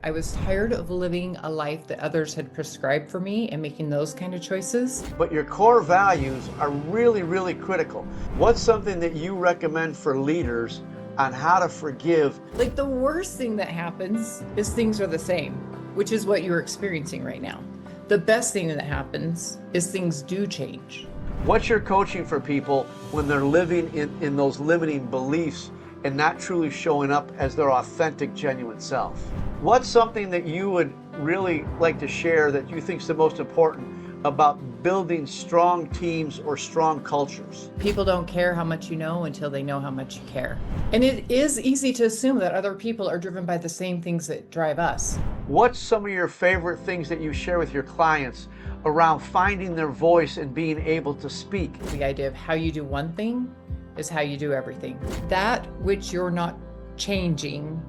I was tired of living a life that others had prescribed for me and making those kind of choices. But your core values are really, really critical. What's something that you recommend for leaders on how to forgive? Like the worst thing that happens is things are the same, which is what you're experiencing right now. The best thing that happens is things do change. What's your coaching for people when they're living in those limiting beliefs and not truly showing up as their authentic, genuine self? What's something that you would really like to share that you think is the most important about building strong teams or strong cultures? People don't care how much you know until they know how much you care. And it is easy to assume that other people are driven by the same things that drive us. What's some of your favorite things that you share with your clients around finding their voice and being able to speak? The idea of how you do one thing is how you do everything. That which you're not changing,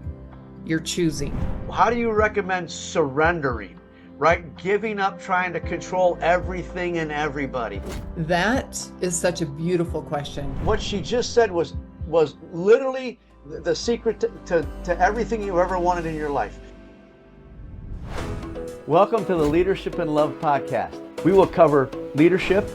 you're choosing. How do you recommend surrendering, right? Giving up trying to control everything and everybody. That is such a beautiful question. What she just said was literally the secret to everything you ever wanted in your life. Welcome to the Leadership and Love podcast. We will cover leadership,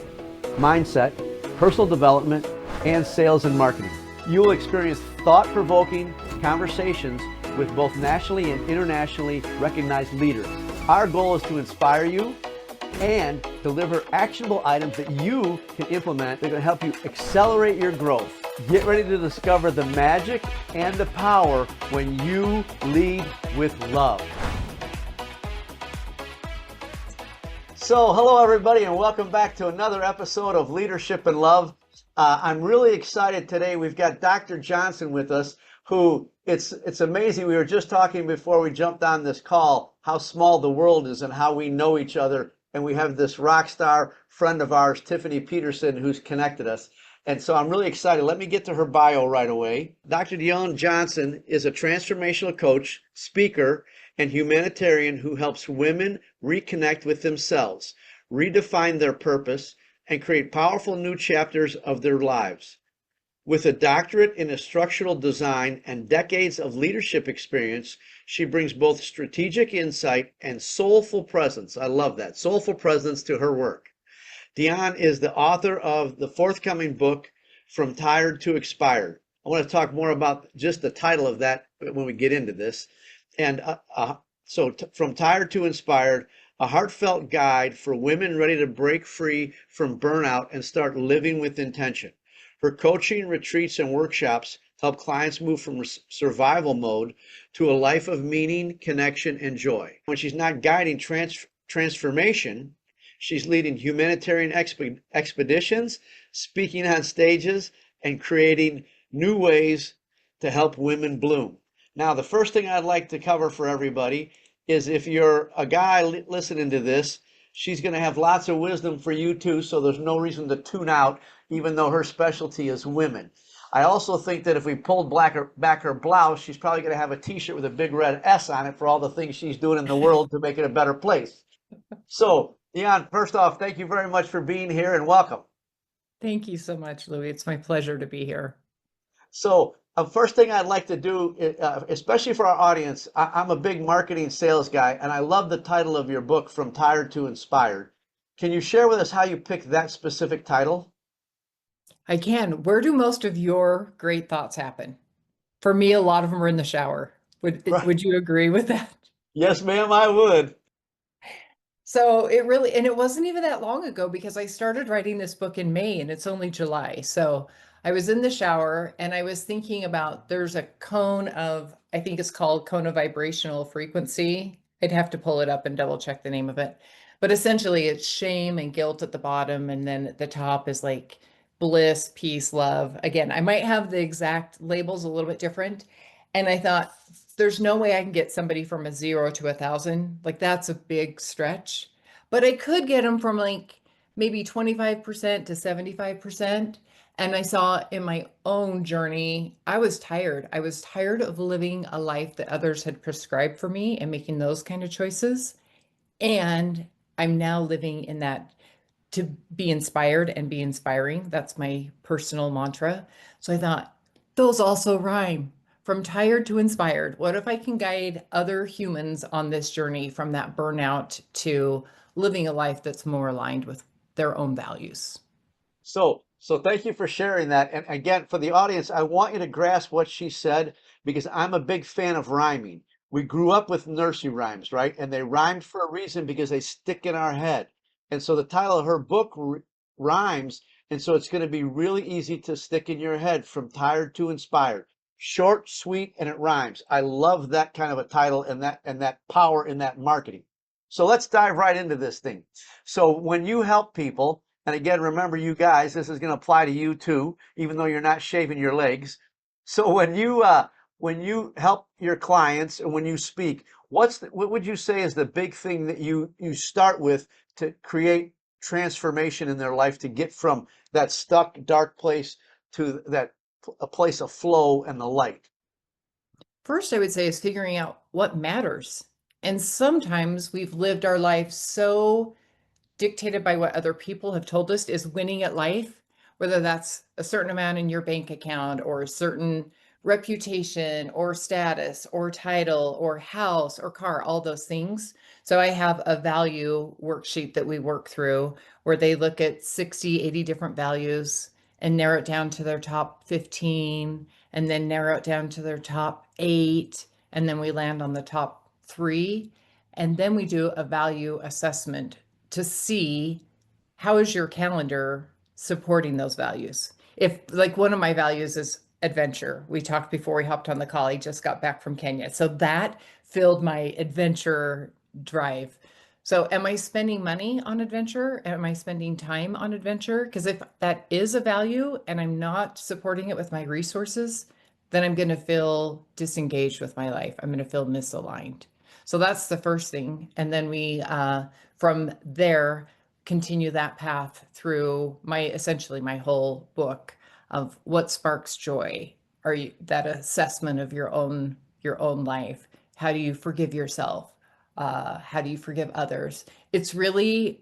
mindset, personal development, and sales and marketing. You will experience thought-provoking conversations with both nationally and internationally recognized leaders. Our goal is to inspire you and deliver actionable items that you can implement that are going to help you accelerate your growth. Get ready to discover the magic and the power when you lead with love. So, hello everybody, and welcome back to another episode of Leadership and Love. I'm really excited today. We've got Dr. Johnson with us, who it's amazing. We were just talking before we jumped on this call how small the world is and how we know each other. And we have this rock star friend of ours, Tiffany Peterson, who's connected us. And so I'm really excited. Let me get to her bio right away. Dr. Deonne Johnson is a transformational coach, speaker, and humanitarian who helps women reconnect with themselves, redefine their purpose, and create powerful new chapters of their lives. With a doctorate in instructional design and decades of leadership experience, she brings both strategic insight and soulful presence. I love that, soulful presence to her work. Deonne is the author of the forthcoming book, From Tired to Inspired. I want to talk more about just the title of that when we get into this. And From Tired to Inspired, a heartfelt guide for women ready to break free from burnout and start living with intention. Her coaching, retreats, and workshops help clients move from survival mode to a life of meaning, connection, and joy. When she's not guiding transformation, she's leading humanitarian expeditions, speaking on stages, and creating new ways to help women bloom. Now, the first thing I'd like to cover for everybody is if you're a guy listening to this, she's going to have lots of wisdom for you too, so there's no reason to tune out, even though her specialty is women. I also think that if we pulled back her blouse, she's probably going to have a t-shirt with a big red S on it for all the things she's doing in the world to make it a better place. So, Deonne, first off, thank you very much for being here and welcome. Thank you so much, Louie. It's my pleasure to be here. So, first thing I'd like to do, especially for our audience, I'm a big marketing sales guy, and I love the title of your book, From Tired to Inspired. Can you share with us how you picked that specific title? I can. Where do most of your great thoughts happen? For me, a lot of them are in the shower. Would you agree with that? Yes, ma'am, I would. So and it wasn't even that long ago because I started writing this book in May and it's only July. So I was in the shower and I was thinking about there's a cone of, I think it's called cone of vibrational frequency. I'd have to pull it up and double check the name of it. But essentially it's shame and guilt at the bottom. And then at the top is like bliss, peace, love. Again, I might have the exact labels a little bit different. And I thought, there's no way I can get somebody from a 0 to 1,000. Like that's a big stretch, but I could get them from like maybe 25% to 75%. And I saw in my own journey, I was tired. I was tired of living a life that others had prescribed for me and making those kind of choices. And I'm now living in that to be inspired and be inspiring. That's my personal mantra. So I thought those also rhyme. from tired to inspired. What if I can guide other humans on this journey from that burnout to living a life that's more aligned with their own values? So thank you for sharing that. And again, for the audience, I want you to grasp what she said because I'm a big fan of rhyming. We grew up with nursery rhymes, right? And they rhymed for a reason because they stick in our head. And so the title of her book rhymes, and so it's going to be really easy to stick in your head, From Tired to Inspired. Short, sweet, and it rhymes. I love that kind of a title and that power in that marketing. So let's dive right into this thing. So when you help people, and again, remember, you guys, this is going to apply to you too, even though you're not shaving your legs. So when you help your clients and when you speak, what would you say is the big thing that you start with to create transformation in their life to get from that stuck dark place to a place of flow and the light? First, I would say is figuring out what matters. And sometimes we've lived our life so dictated by what other people have told us is winning at life, whether that's a certain amount in your bank account or a certain reputation or status or title or house or car, all those things. So I have a value worksheet that we work through where they look at 60, 80 different values and narrow it down to their top 15 and then narrow it down to their top 8 and then we land on the top 3 and then we do a value assessment to see how is your calendar supporting those values. If like one of my values is adventure. We talked before we hopped on the call. He just got back from Kenya. So that filled my adventure drive. So am I spending money on adventure? Am I spending time on adventure? Because if that is a value and I'm not supporting it with my resources, then I'm going to feel disengaged with my life. I'm going to feel misaligned. So that's the first thing. And then we, from there, continue that path through my essentially my whole book of what sparks joy. Are you that assessment of your own life? How do you forgive yourself? How do you forgive others? It's really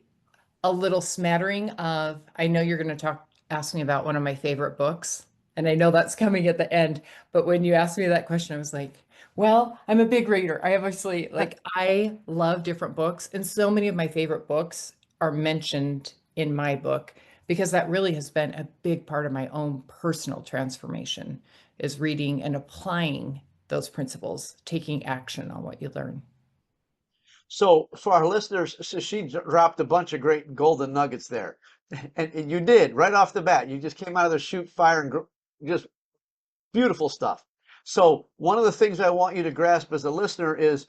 a little smattering of, I know you're going to ask me about one of my favorite books, and I know that's coming at the end, but when you asked me that question, I was like, well, I'm a big reader. I obviously, like, I love different books, and so many of my favorite books are mentioned in my book because that really has been a big part of my own personal transformation is reading and applying those principles, taking action on what you learn. So for our listeners, so she dropped a bunch of great golden nuggets there. And you did right off the bat. You just came out of the chute fire and just beautiful stuff. So one of the things I want you to grasp as a listener is,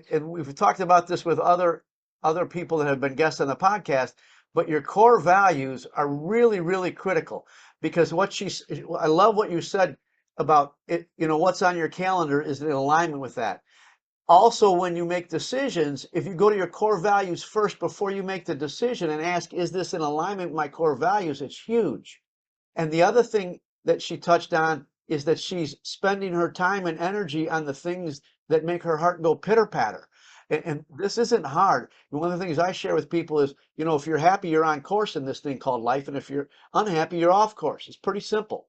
and we've talked about this with other people that have been guests on the podcast, but your core values are really, really critical because I love what you said about it, what's on your calendar is in alignment with that. Also, when you make decisions, if you go to your core values first before you make the decision and ask, is this in alignment with my core values? It's huge. And the other thing that she touched on is that she's spending her time and energy on the things that make her heart go pitter patter. And this isn't hard. And one of the things I share with people is, if you're happy, you're on course in this thing called life. And if you're unhappy, you're off course. It's pretty simple.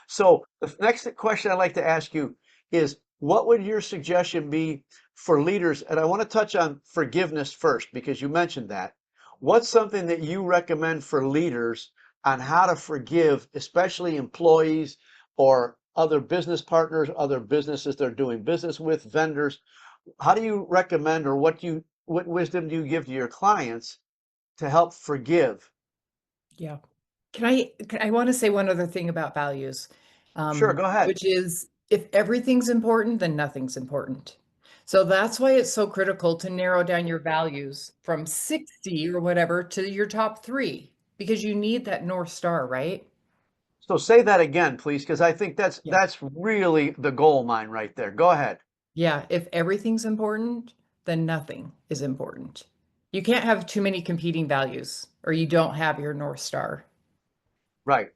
So the next question I'd like to ask you is, what would your suggestion be for leaders? And I want to touch on forgiveness first because you mentioned that. What's something that you recommend for leaders on how to forgive, especially employees or other business partners, other businesses they're doing business with, vendors? How do you recommend, or what wisdom do you give to your clients to help forgive? Yeah. I want to say one other thing about values, Sure, go ahead. which is if everything's important, then nothing's important. So that's why it's so critical to narrow down your values from 60 or whatever to your top 3, because you need that North Star, right? So say that again, please, because I think that's Yeah. that's really the gold mine right there. Go ahead. Yeah. If everything's important, then nothing is important. You can't have too many competing values or you don't have your North Star. Right.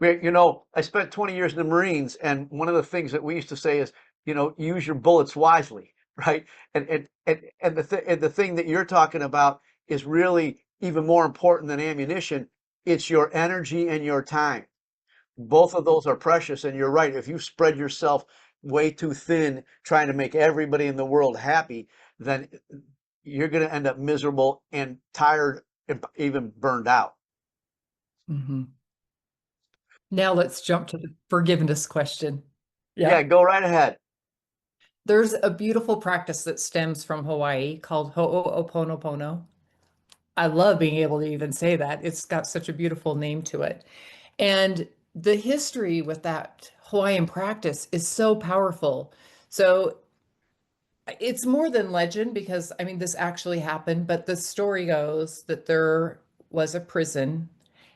I spent 20 years in the Marines, and one of the things that we used to say is, use your bullets wisely, right? And the thing that you're talking about is really even more important than ammunition. It's your energy and your time. Both of those are precious, and you're right. If you spread yourself way too thin trying to make everybody in the world happy, then you're going to end up miserable and tired and even burned out. Hmm. Now let's jump to the forgiveness question. Yeah, Yeah. go right ahead. There's a beautiful practice that stems from Hawaii called Ho'oponopono. I love being able to even say that. It's got such a beautiful name to it. And the history with that Hawaiian practice is so powerful. So it's more than legend because I mean, this actually happened, but the story goes that there was a prison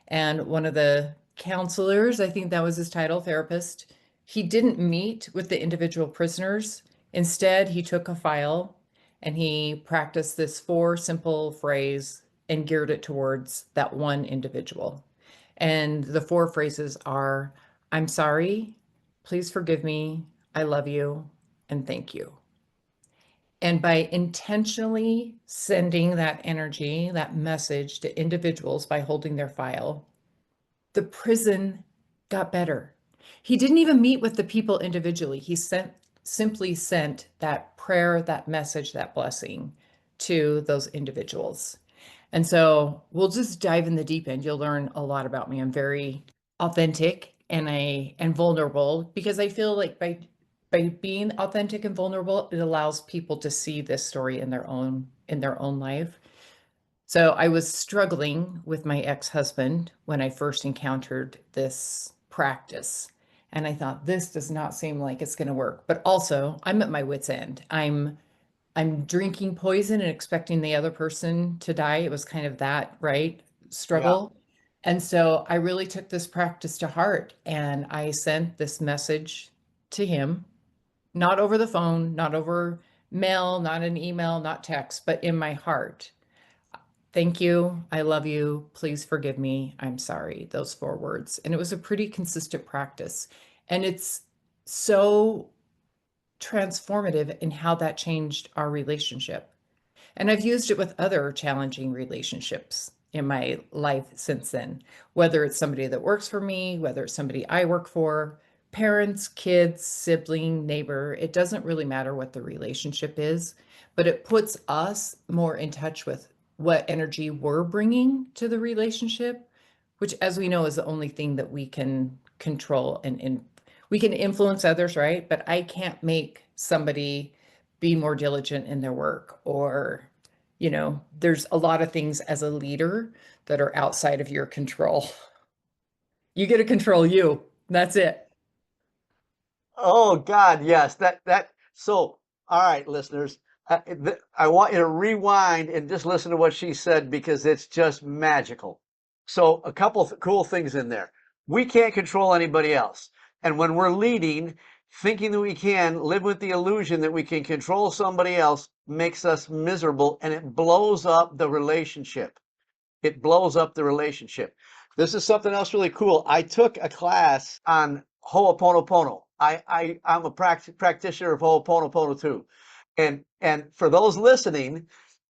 and one of the counselors, I think that was his title, therapist, he didn't meet with the individual prisoners. Instead, he took a file and he practiced this four simple phrase and geared it towards that one individual. And the four phrases are, I'm sorry, please forgive me, I love you, and thank you. And by intentionally sending that energy, that message to individuals by holding their file, the prison got better. He didn't even meet with the people individually. He simply sent that prayer, that message, that blessing to those individuals. And so we'll just dive in the deep end. You'll learn a lot about me. I'm very authentic and vulnerable because I feel like by being authentic and vulnerable, it allows people to see this story in their own life. So I was struggling with my ex-husband when I first encountered this practice. And I thought, this does not seem like it's going to work. But also, I'm at my wit's end. I'm drinking poison and expecting the other person to die. It was kind of that, right? Yeah. Struggle. And so I really took this practice to heart and I sent this message to him, not over the phone, not over mail, not an email, not text, but in my heart. Thank you. I love you. Please forgive me. I'm sorry. Those four words. And it was a pretty consistent practice. And it's so transformative in how that changed our relationship. And I've used it with other challenging relationships in my life since then, whether it's somebody that works for me, whether it's somebody I work for, parents, kids, sibling, neighbor. It doesn't really matter what the relationship is, but it puts us more in touch with what energy we're bringing to the relationship, which, as we know, is the only thing that we can control and we can influence others, right? But I can't make somebody be more diligent in their work or there's a lot of things as a leader that are outside of your control. You get to control you. That's it. Oh God, yes. So, all right, listeners, I want you to rewind and just listen to what she said because it's just magical. So, a couple cool things in there. We can't control anybody else. And when we're leading, thinking that we can live with the illusion that we can control somebody else makes us miserable and it blows up the relationship. It blows up the relationship. This is something else really cool. I took a class on Ho'oponopono. I'm a practitioner of Ho'oponopono too. And for those listening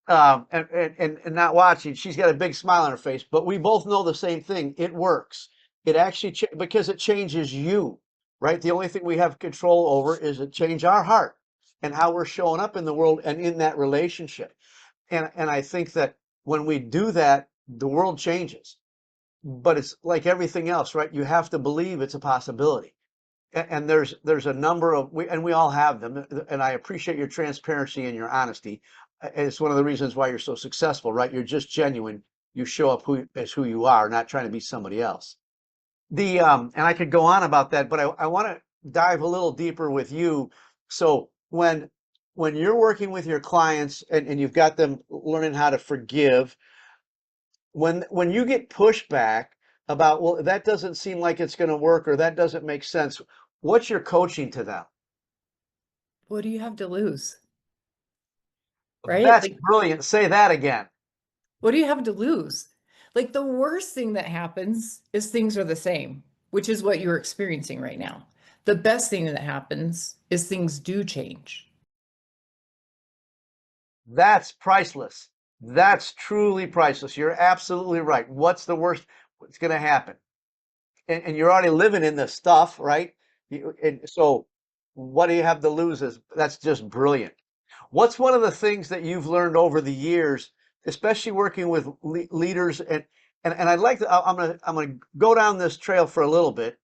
and not watching, she's got a big smile on her face, but we both know the same thing. It works. It actually, because it changes you, right? The only thing we have control over is to change our heart and how we're showing up in the world and in that relationship. And I think that when we do that, the world changes. But it's like everything else, right? You have to believe it's a possibility. And there's a number of and we all have them. And I appreciate your transparency and your honesty. It's one of the reasons why you're so successful, right? You're just genuine. You show up as who you are, not trying to be somebody else. And I could go on about that, but I want to dive a little deeper with you. So when you're working with your clients and you've got them learning how to forgive, when you get pushback about, well, that doesn't seem like it's going to work or that doesn't make sense, what's your coaching to them? What do you have to lose? Right? That's Like, brilliant. Say that again. what do you have to lose? Like, the worst thing that happens is things are the same, which is what you're experiencing right now. The best thing that happens is things do change. That's priceless. That's truly priceless. You're absolutely right. What's the worst? What's going to happen? And you're already living in the stuff, right? And so what do you have to lose? That's just brilliant. What's one of the things that you've learned over the years, especially working with leaders, and I'd like to, I'm gonna go down this trail for a little bit.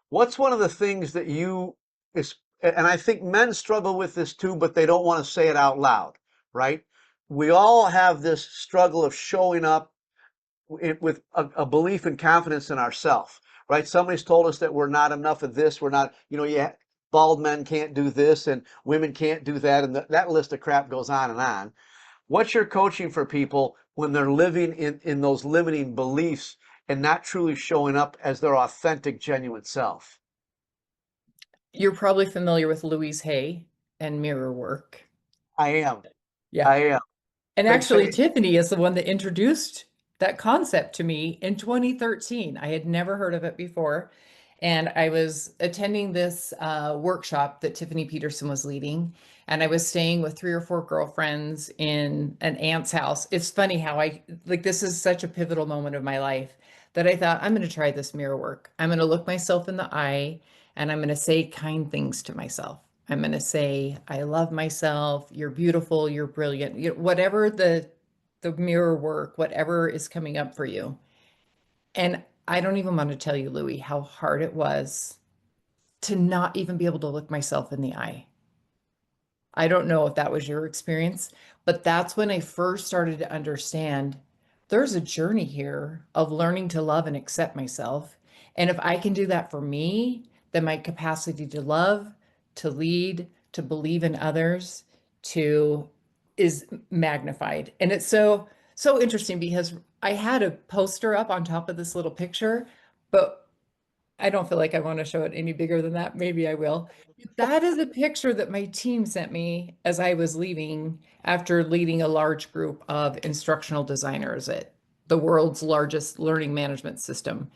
What's one of the things that you is, and I think men struggle with this too, but they don't want to say it out loud, right? We all have this struggle of showing up with a belief and confidence in ourselves, right? Somebody's told us that we're not enough of this, we're not, yeah, bald men can't do this and women can't do that, and that list of crap goes on and on. What's your coaching for people when they're living in those limiting beliefs and not truly showing up as their authentic, genuine self? You're probably familiar with Louise Hay and mirrorwork. I am. Yeah. I am. And Big actually, fan. Tiffany is the one that introduced that concept to me in 2013. I had never heard of it before. And I was attending this workshop that Tiffany Peterson was leading. And I was staying with 3 or 4 girlfriends in an aunt's house. It's funny how this is such a pivotal moment of my life that I thought, I'm going to try this mirror work. I'm going to look myself in the eye and I'm going to say kind things to myself. I'm going to say, I love myself. You're beautiful. You're brilliant. Whatever the mirror work, whatever is coming up for you. And I don't even want to tell you, Louie, how hard it was to not even be able to look myself in the eye. I don't know if that was your experience, but that's when I first started to understand there's a journey here of learning to love and accept myself. And if I can do that for me, then my capacity to love, to lead, to believe in others, to is magnified. And it's so interesting because I had a poster up on top of this little picture, but I don't feel like I want to show it any bigger than that. Maybe I will. That is a picture that my team sent me as I was leaving after leading a large group of instructional designers at the world's largest learning management system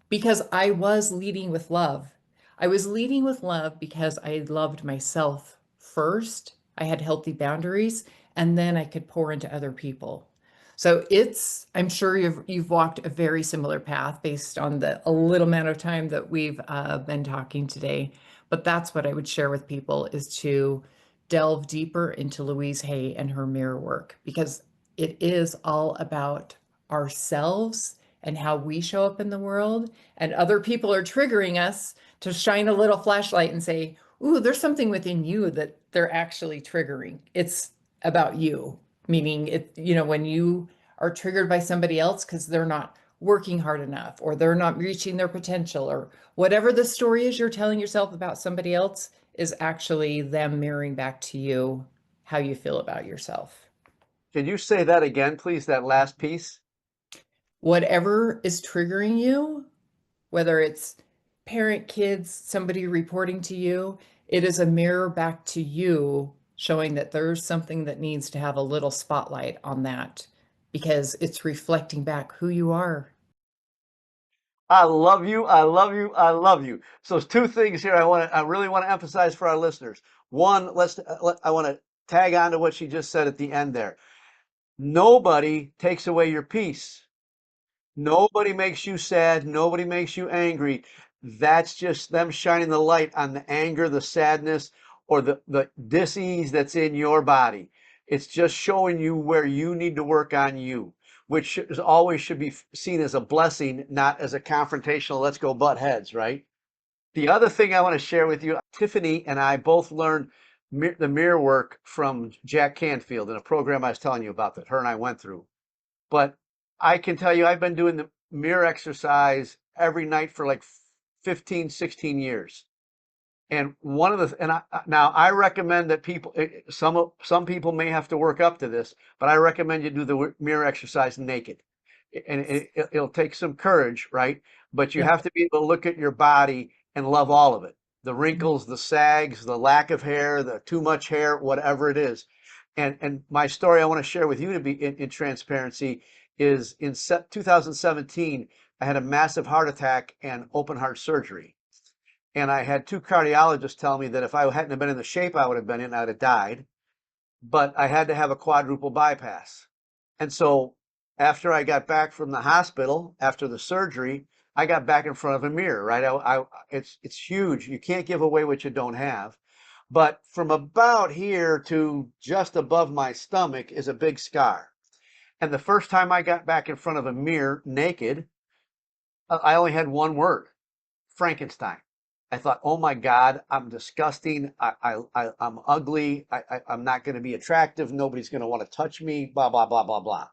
because I was leading with love. I was leading with love because I loved myself first. I had healthy boundaries, and then I could pour into other people. So I'm sure you've walked a very similar path based on the a little amount of time that we've been talking today. But that's what I would share with people is to delve deeper into Louise Hay and her mirror work because it is all about ourselves and how we show up in the world. And other people are triggering us to shine a little flashlight and say, ooh, there's something within you that they're actually triggering. It's about you, meaning when you are triggered by somebody else because they're not working hard enough or they're not reaching their potential or whatever the story is you're telling yourself about somebody else is actually them mirroring back to you how you feel about yourself. Can you say that again, please? That last piece? Whatever is triggering you, whether it's parent, kids, somebody reporting to you, it is a mirror back to you showing that there's something that needs to have a little spotlight on that because it's reflecting back who you are. I love you. I love you. I love you. So there's two things here I really want to emphasize for our listeners. One, I want to tag on to what she just said at the end there. Nobody takes away your peace. Nobody makes you sad. Nobody makes you angry. That's just them shining the light on the anger, the sadness, or the dis-ease that's in your body. It's just showing you where you need to work on you, which is always should be seen as a blessing, not as a confrontational, let's go butt heads, right? The other thing I want to share with you, Tiffany and I both learned the mirror work from Jack Canfield in a program I was telling you about that her and I went through. But I can tell you, I've been doing the mirror exercise every night for like 15, 16 years. And now I recommend that people, some people may have to work up to this, but I recommend you do the mirror exercise naked. And it'll take some courage, right? But you Yep. have to be able to look at your body and love all of it. The wrinkles, the sags, the lack of hair, the too much hair, whatever it is. And my story I want to share with you to be in transparency is in 2017, I had a massive heart attack and open heart surgery. And I had two cardiologists tell me that if I hadn't have been in the shape I would have been in, I'd have died. But I had to have a quadruple bypass. And so after I got back from the hospital, after the surgery, I got back in front of a mirror, right? It's huge. You can't give away what you don't have. but from about here to just above my stomach is a big scar. And the first time I got back in front of a mirror naked, I only had one word: Frankenstein. I thought, oh my God, I'm disgusting. I'm ugly. I'm not going to be attractive. Nobody's going to want to touch me, blah, blah, blah, blah, blah.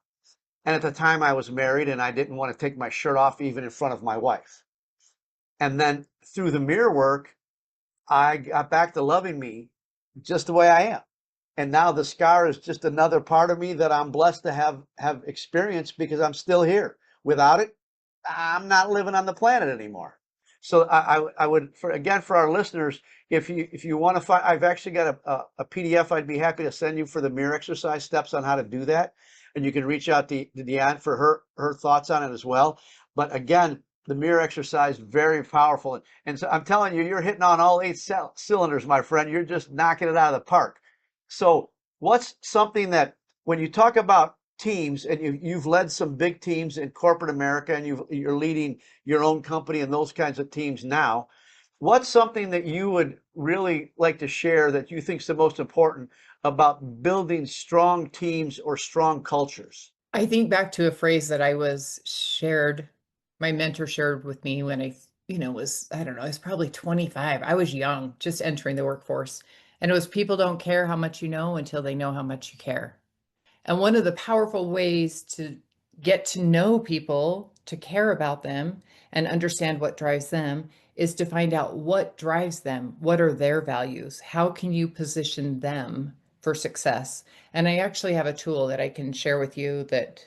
And at the time I was married and I didn't want to take my shirt off even in front of my wife. And then through the mirror work, I got back to loving me just the way I am. And now the scar is just another part of me that I'm blessed to have experienced because I'm still here. Without it, I'm not living on the planet anymore. So I would, for our listeners, if you want to find, I've actually got a PDF I'd be happy to send you for the mirror exercise steps on how to do that. And you can reach out to Deonne for her thoughts on it as well. But again, the mirror exercise, very powerful. And so I'm telling you, you're hitting on all eight cylinders, my friend. You're just knocking it out of the park. So what's something that when you talk about teams, and you've led some big teams in corporate America, and you're leading your own company and those kinds of teams now, what's something that you would really like to share that you think is the most important about building strong teams or strong cultures? I think back to a phrase that my mentor shared with me when I don't know, I was probably 25. I was young, just entering the workforce. And it was people don't care how much you know until they know how much you care. And one of the powerful ways to get to know people, to care about them, and understand what drives them is to find out what drives them. What are their values? How can you position them for success? And I actually have a tool that I can share with you that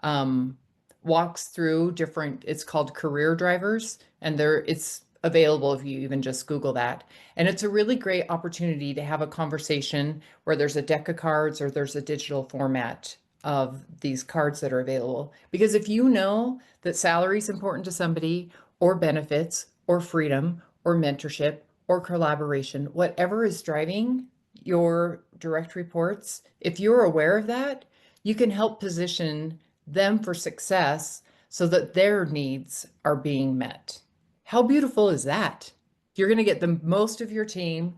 um, walks through different, it's called career drivers, and it's available if you even just Google that. And it's a really great opportunity to have a conversation where there's a deck of cards or there's a digital format of these cards that are available. Because if you know that salary is important to somebody, or benefits, or freedom, or mentorship, or collaboration, whatever is driving your direct reports, if you're aware of that, you can help position them for success so that their needs are being met. How beautiful is that? You're going to get the most of your team.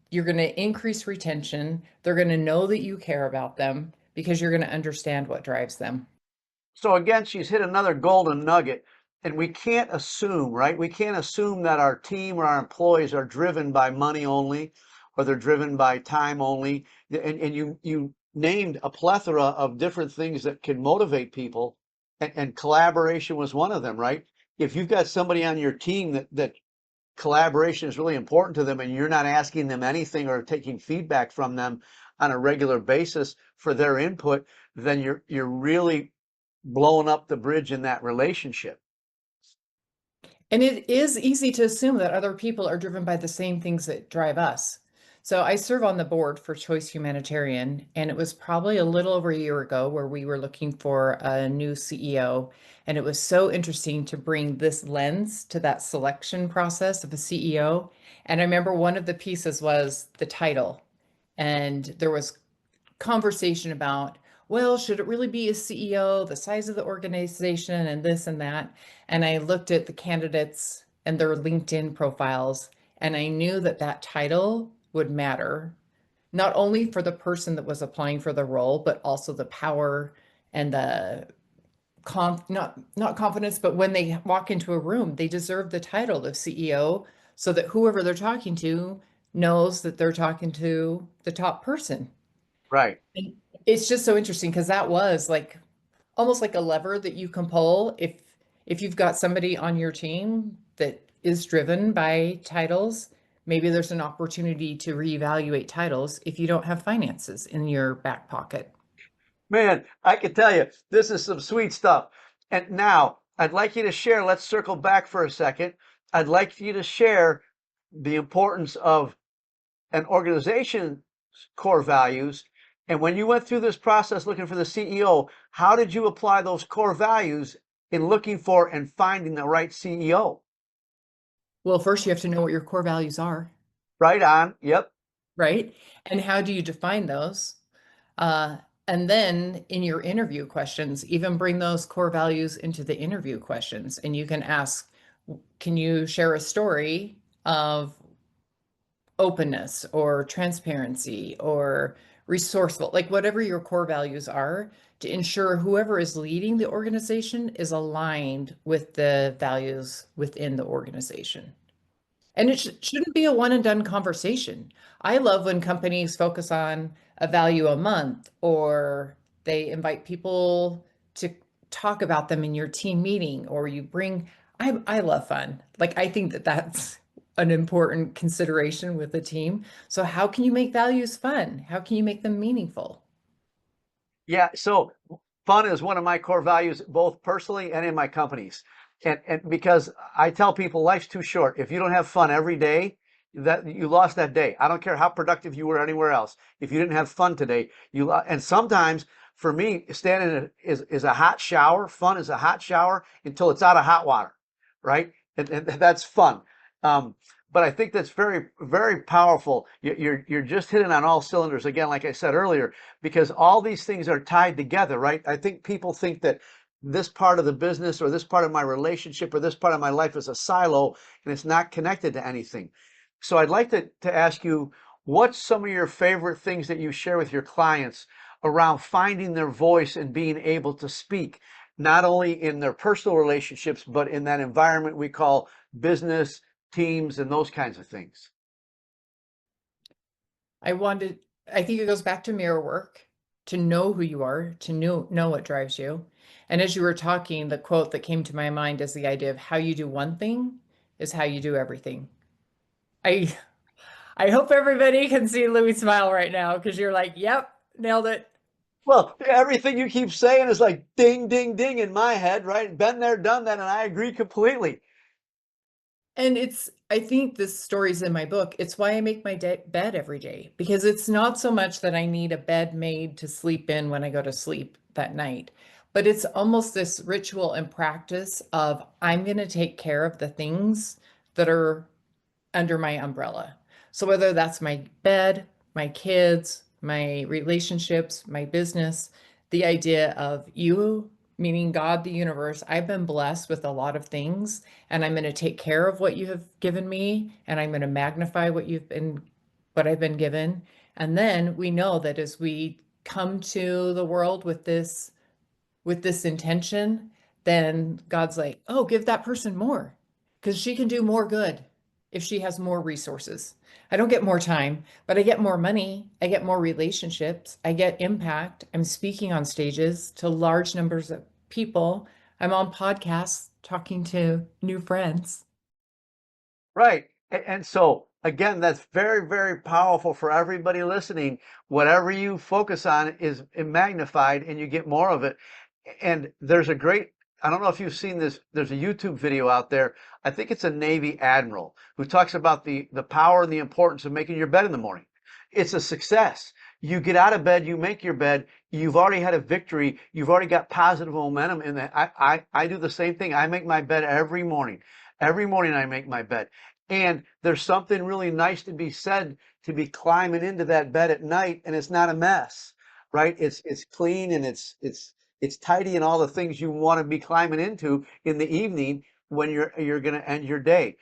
You're going to increase retention. They're going to know that you care about them because you're going to understand what drives them. So again, she's hit another golden nugget. And we can't assume, right? We can't assume that our team or our employees are driven by money only, or they're driven by time only. And you named a plethora of different things that can motivate people, and collaboration was one of them, right? If you've got somebody on your team that collaboration is really important to them, and you're not asking them anything or taking feedback from them on a regular basis for their input, then you're really blowing up the bridge in that relationship. And it is easy to assume that other people are driven by the same things that drive us. So I serve on the board for Choice Humanitarian, and it was probably a little over a year ago where we were looking for a new CEO. And it was so interesting to bring this lens to that selection process of a CEO. And I remember one of the pieces was the title. And there was conversation about, well, should it really be a CEO, the size of the organization, and this and that? And I looked at the candidates and their LinkedIn profiles, and I knew that that title would matter, not only for the person that was applying for the role, but also the power and the not confidence, but when they walk into a room, they deserve the title of CEO so that whoever they're talking to knows that they're talking to the top person. Right. And it's just so interesting because that was like almost like a lever that you can pull if you've got somebody on your team that is driven by titles, maybe there's an opportunity to reevaluate titles if you don't have finances in your back pocket. Man, I can tell you, this is some sweet stuff. And now I'd like you to share, let's circle back for a second. I'd like you to share the importance of an organization's core values. And when you went through this process looking for the CEO, how did you apply those core values in looking for and finding the right CEO? Well, first you have to know what your core values are, Right on. Yep. right? And how do you define those? Uh, and then in your interview questions, even bring those core values into the interview questions. And you can ask, can you share a story of openness or transparency or resourceful, like whatever your core values are, to ensure whoever is leading the organization is aligned with the values within the organization. And it shouldn't be a one and done conversation. I love when companies focus on a value a month or they invite people to talk about them in your team meeting or you bring, I love fun. Like I think that that's an important consideration with the team. So how can you make values fun? How can you make them meaningful? Yeah, so fun is one of my core values, both personally and in my companies. And because I tell people life's too short. If you don't have fun every day, that you lost that day. I don't care how productive you were anywhere else. If you didn't have fun today, and sometimes for me, standing in is a hot shower. Fun is a hot shower until it's out of hot water, right? And that's fun. Um, but I think that's very, very powerful. You're just hitting on all cylinders again, like I said earlier, because all these things are tied together, right? I think people think that this part of the business or this part of my relationship or this part of my life is a silo and it's not connected to anything. So I'd like to ask you, what's some of your favorite things that you share with your clients around finding their voice and being able to speak, not only in their personal relationships, but in that environment we call business, teams, and those kinds of things? I wanted, I think it goes back to mirror work, to know who you are, to know what drives you. And as you were talking, the quote that came to my mind is the idea of how you do one thing is how you do everything. I I hope everybody can see Louis smile right now because you're like, yep, nailed it. Well, everything you keep saying is like ding, ding, ding in my head, right? Been there, done that, and I agree completely. And I think this story's in my book. It's why I make my bed every day because it's not so much that I need a bed made to sleep in when I go to sleep that night, but it's almost this ritual and practice of I'm going to take care of the things that are under my umbrella. So whether that's my bed, my kids, my relationships, my business, the idea of you, meaning God, the universe, I've been blessed with a lot of things, and I'm going to take care of what you have given me, and I'm going to magnify what I've been given. And then we know that as we come to the world with this intention, then God's like, oh, give that person more because she can do more good if she has more resources. I don't get more time, but I get more money. I get more relationships. I get impact. I'm speaking on stages to large numbers of people. I'm on podcasts talking to new friends. Right. And so, again, that's very, very powerful for everybody listening. Whatever you focus on is magnified and you get more of it. And there's a great, I don't know if you've seen this, there's a YouTube video out there. I think it's a Navy admiral who talks about the power and the importance of making your bed in the morning. It's a success. You get out of bed, you make your bed, you've already had a victory, you've already got positive momentum in that. I do the same thing. I make my bed every morning. Every morning I make my bed. And there's something really nice to be said to be climbing into that bed at night and it's not a mess, right? It's clean and it's tidy and all the things you want to be climbing into in the evening when you're going to end your day.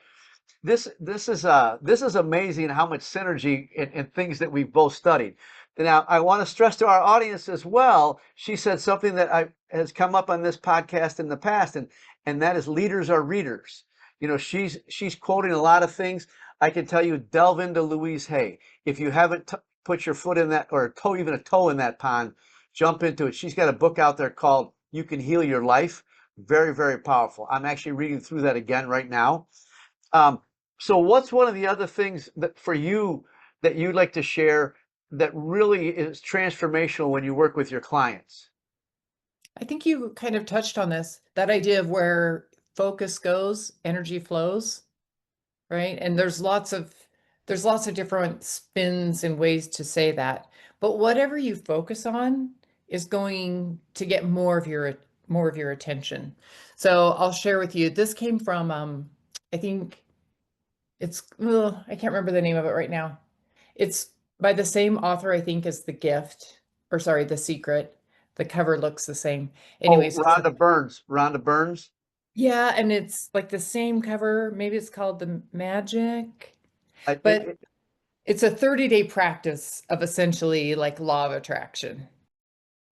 This is amazing how much synergy in things that we've both studied. Now, I want to stress to our audience as well. She said something that has come up on this podcast in the past, and that is leaders are readers. You know, she's quoting a lot of things. I can tell you, delve into Louise Hay. If you haven't put your foot in that, or a toe, even a toe in that pond, jump into it. She's got a book out there called "You Can Heal Your Life." Very, very powerful. I'm actually reading through that again right now. Um, so what's one of the other things that for you that you'd like to share that really is transformational when you work with your clients? I think you kind of touched on this, that idea of where focus goes, energy flows, right? And there's lots of different spins and ways to say that. But whatever you focus on is going to get more of your attention. So I'll share with you. This came from I think I can't remember the name of it right now. It's by the same author, I think, as The Gift, or sorry, The Secret. The cover looks the same. Oh, Anyways, Rhonda Burns. Rhonda Burns. yeah, and it's like the same cover. Maybe it's called The Magic, I, it, but it, It's a 30-day practice of essentially like law of attraction.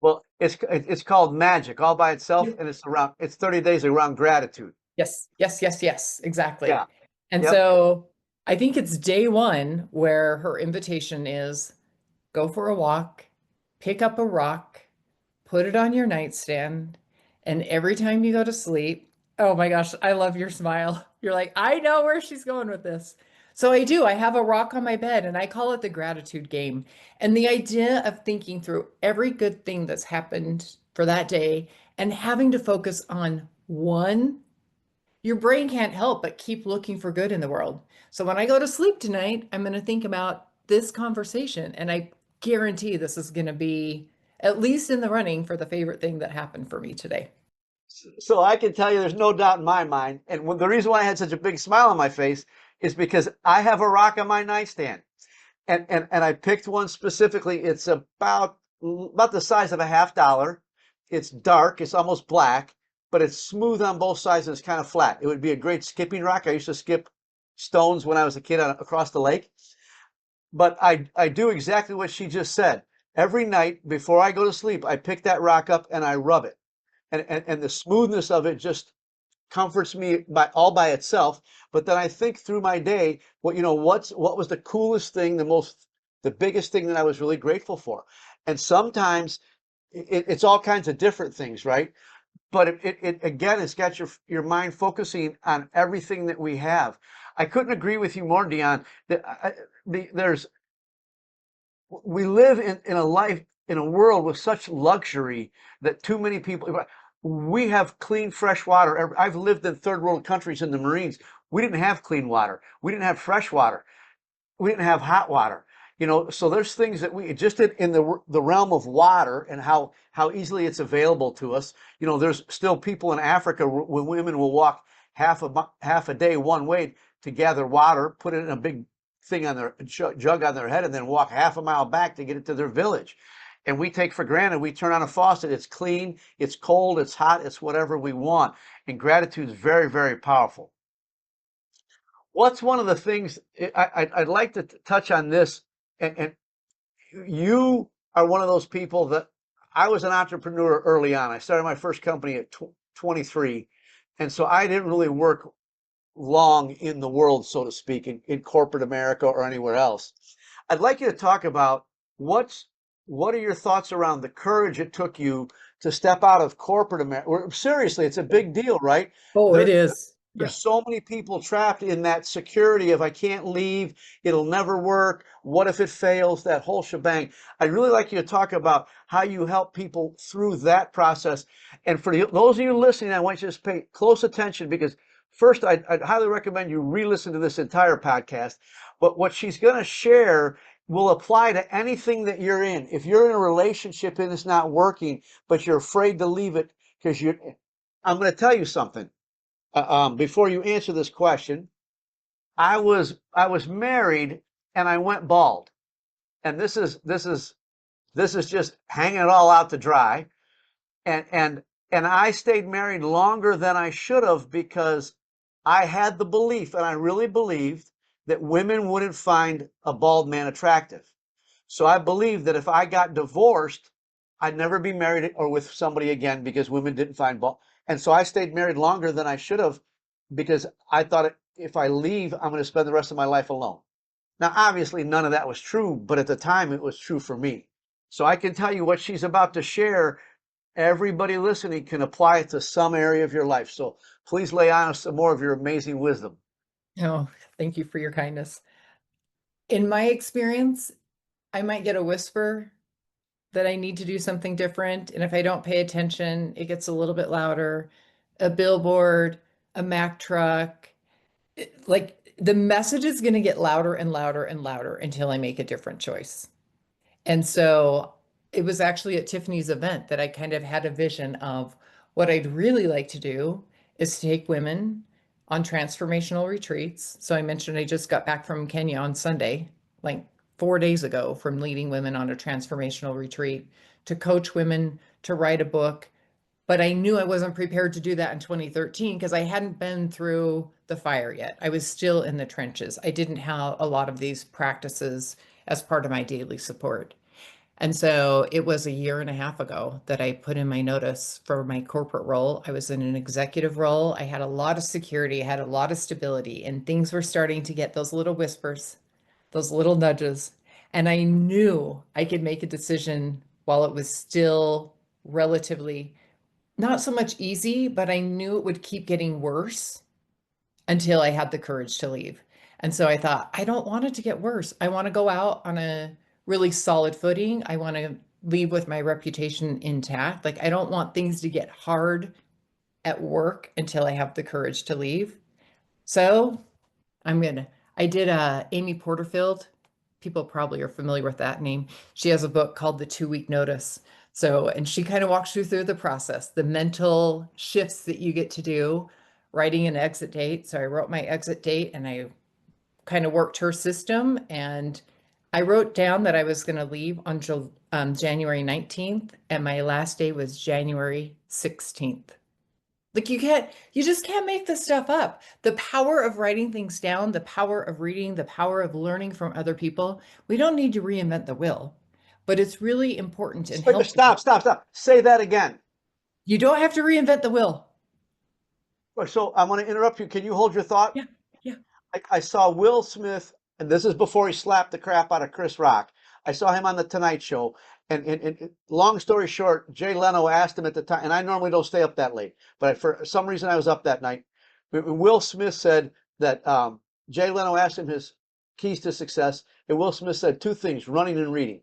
Well, it's called magic all by itself, Yep. and it's 30 days around gratitude. Yes, yes, yes, yes, exactly. Yeah. And Yep. so I think it's day one where her invitation is go for a walk, pick up a rock, put it on your nightstand, and every time you go to sleep, oh my gosh, I love your smile. You're like, I know where she's going with this. So I do. I have a rock on my bed and I call it the gratitude game. And the idea of thinking through every good thing that's happened for that day and having to focus on one, your brain can't help but keep looking for good in the world. So when I go to sleep tonight, I'm going to think about this conversation, and I guarantee this is going to be at least in the running for the favorite thing that happened for me today. So I can tell you there's no doubt in my mind. And the reason why I had such a big smile on my face is because I have a rock on my nightstand. And I picked one specifically. It's about the size of a $50. It's dark, it's almost black, but it's smooth on both sides and it's kind of flat. It would be a great skipping rock. I used to skip stones when I was a kid across the lake. But I do exactly what she just said. Every night before I go to sleep, I pick that rock up and I rub it. And the smoothness of it just comforts me by itself. But then I think through my day, what was the coolest thing, the biggest thing that I was really grateful for. And sometimes it's all kinds of different things, right? But it again, it's got your mind focusing on everything that we have. I couldn't agree with you more, Deonne. That there's we live in a life in a world with such luxury that too many people. We have clean, fresh water. I've lived in third world countries in the Marines. We didn't have clean water. We didn't have fresh water. We didn't have hot water. So there's things that we just in the realm of water and how easily it's available to us. There's still people in Africa when women will walk half a day one way to gather water, put it in a big thing on their jug on their head, and then walk half a mile back to get it to their village. And we take for granted, we turn on a faucet, it's clean, it's cold, it's hot, it's whatever we want. And gratitude is very, very powerful. What's one of the things I'd like to touch on this, and you are one of those people that I was an entrepreneur early on. I started my first company at 23, and so I didn't really work long in the world, so to speak, in corporate America or anywhere else. I'd like you to talk about what are your thoughts around the courage it took you to step out of corporate America? Seriously, it's a big deal, right? Oh, it There, is. there's Yeah. so many people trapped in that security of I can't leave, it'll never work. What if it fails? That whole shebang. I'd really like you to talk about how you help people through that process. And for those of you listening, I want you to pay close attention because first, I'd highly recommend you re-listen to this entire podcast. But what she's going to share will apply to anything that you're in. If you're in a relationship and it's not working, but you're afraid to leave it because I'm going to tell you something. Before you answer this question, I was married and I went bald, and this is just hanging it all out to dry. And I stayed married longer than I should have because I had the belief, and I really believed that women wouldn't find a bald man attractive. So I believed that if I got divorced, I'd never be married or with somebody again because women didn't find bald. And so I stayed married longer than I should have because I thought if I leave, I'm going to spend the rest of my life alone. Now, obviously, none of that was true, but at the time it was true for me. So I can tell you what she's about to share. Everybody listening can apply it to some area of your life. So please lay on us some more of your amazing wisdom. Oh, thank you for your kindness. In my experience, I might get a whisper that I need to do something different. And if I don't pay attention, it gets a little bit louder. A billboard, a Mack truck, like the message is going to get louder and louder and louder until I make a different choice. And so it was actually at Tiffany's event that I kind of had a vision of what I'd really like to do is take women on transformational retreats. So I mentioned I just got back from Kenya on Sunday, like 4 days ago, from leading women on a transformational retreat to coach women to write a book but I knew I wasn't prepared to do that in 2013 because I hadn't been through the fire yet. I was still in the trenches. I didn't have a lot of these practices as part of my daily support. And so it was a year and a half ago that I put in my notice for my corporate role. I was in an executive role. I had a lot of security, I had a lot of stability, and things were starting to get those little whispers, those little nudges. And I knew I could make a decision while it was still relatively not so much easy, but I knew it would keep getting worse until I had the courage to leave. And so I thought, I don't want it to get worse. I want to go out on a really solid footing. I want to leave with my reputation intact. Like, I don't want things to get hard at work until I have the courage to leave. So I did Amy Porterfield. People probably are familiar with that name. She has a book called The 2 Week Notice. So, and she kind of walks you through the process, the mental shifts that you get to do, writing an exit date. So I wrote my exit date and I kind of worked her system. And I wrote down that I was going to leave on January 19th, and my last day was January 16th. Like you just can't make this stuff up. The power of writing things down, the power of reading, the power of learning from other people. We don't need to reinvent the wheel, but it's really important and helpful. Stop. Say that again. You don't have to reinvent the wheel. So I'm going to interrupt you. Can you hold your thought? Yeah, yeah. I saw Will Smith, and this is before he slapped the crap out of Chris Rock. I saw him on the Tonight Show, and long story short, Jay Leno asked him at the time, and I normally don't stay up that late, but for some reason I was up that night. Will Smith said that Jay Leno asked him his keys to success, and Will Smith said two things: running and reading.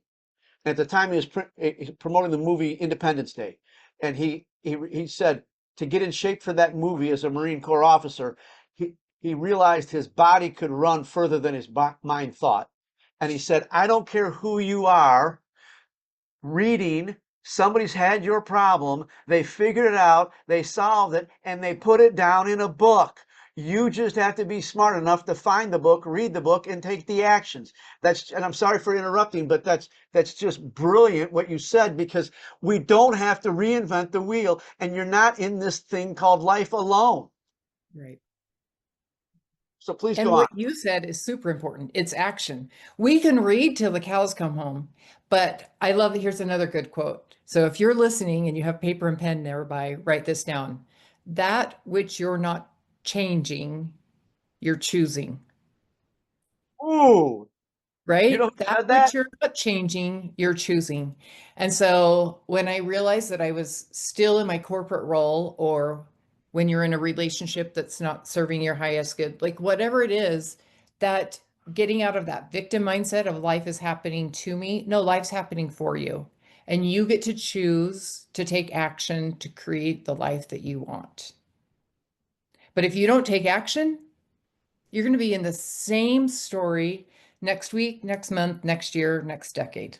And at the time, he was promoting the movie Independence Day, and he said to get in shape for that movie as a Marine Corps officer, he realized his body could run further than his mind thought. And he said, I don't care who you are, reading, somebody's had your problem, they figured it out, they solved it, and they put it down in a book. You just have to be smart enough to find the book, read the book, and take the actions. And I'm sorry for interrupting, but that's just brilliant what you said, because we don't have to reinvent the wheel, and you're not in this thing called life alone. Right. So please And go on. what you said is super important. It's action. We can read till the cows come home, but I love that. Here's another good quote. So if you're listening and you have paper and pen nearby, write this down. That which you're not changing, you're choosing. Ooh, you know Right? who That said which that? you're not changing, you're choosing. And so when I realized that I was still in my corporate role, or when you're in a relationship that's not serving your highest good, like whatever it is, that getting out of that victim mindset of life is happening to me. No, life's happening for you. And you get to choose to take action to create the life that you want. But if you don't take action, you're going to be in the same story next week, next month, next year, next decade.